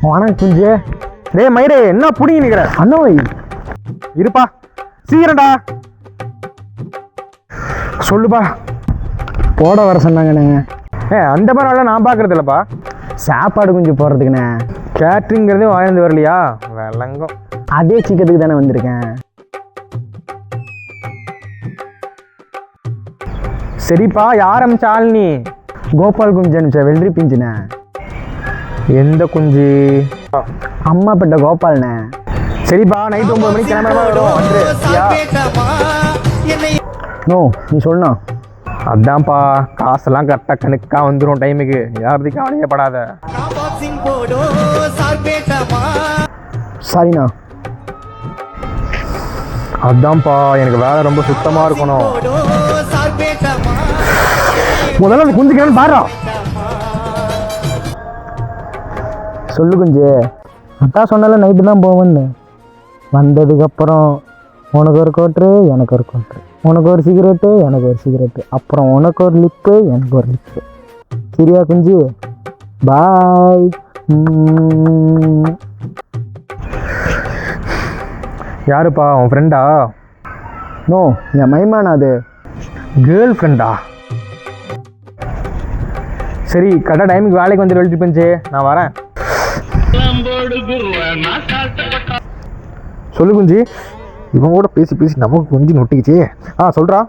வணக்கம் குஞ்சு. டேய் மயிரே, என்ன புடிங்கி நிக்கிற? அண்ணோய் இருப்பா, சீக்கிரம்டா சொல்லுப்பா. போட வர சொன்னாங்கண்ணே. அந்த மாதிரி வேலை நான் பார்க்கறது இல்லைப்பா. சாப்பாடு கொஞ்சம் போடுறதுக்குண்ணே. கேட்ரிங்கிறதே வாய்ந்து வரலையா? வெள்ளங்கம். அதே சீக்கிரத்துக்கு தானே வந்திருக்கேன். சரிப்பா, யார் அமிச்ச ஆள் நீ? கோபால் குஞ்சு அனுப்பிச்சா வெள்ளரி பிஞ்சுண்ணே. எந்த குஞ்சு? அம்மா பெட்ட கோபால்ண்ணே. சரிப்பா, நைட்டு 9 மணிக்கு கிளம்புறமா வரும், வந்துரு. நோ, நீ சொல்லணும். அதான்ப்பா, காசெல்லாம் கரெக்டாக கணக்காக வந்துடும் டைமுக்கு. யாரதையும் கவலையப்படாத. சரிண்ணா. அதான்ப்பா, எனக்கு வேலை ரொம்ப சுத்தமாக இருக்கணும். முதல்ல அந்த குஞ்சுக்கணும்னு பாரு. சொல்லு குஞ்சு. அதான் சொன்னால நைட்டு தான் போவேன்னு. வந்ததுக்கப்புறம் உனக்கு ஒரு கோட்ரு, எனக்கு ஒரு கோட்ரு, உனக்கு ஒரு சிகரெட்டு, எனக்கு ஒரு சிகரெட்டு, அப்புறம் உனக்கு ஒரு லிப்பு, எனக்கு ஒரு லிப்பு. சரியா குஞ்சு? பாய். யாருப்பா உன் ஃப்ரெண்டா? நோ, என் மைமானா. அது கேர்ள் ஃப்ரெண்டா? சரி, கரெக்டாக டைமுக்கு வேலைக்கு வந்து எழுதி போச்சு, நான் வரேன். சொல்லு குஞ்சு. இவன் கூட பேசி பேசி நமக்கு குஞ்சு நொட்டிக்கிச்சு. சொல்றா.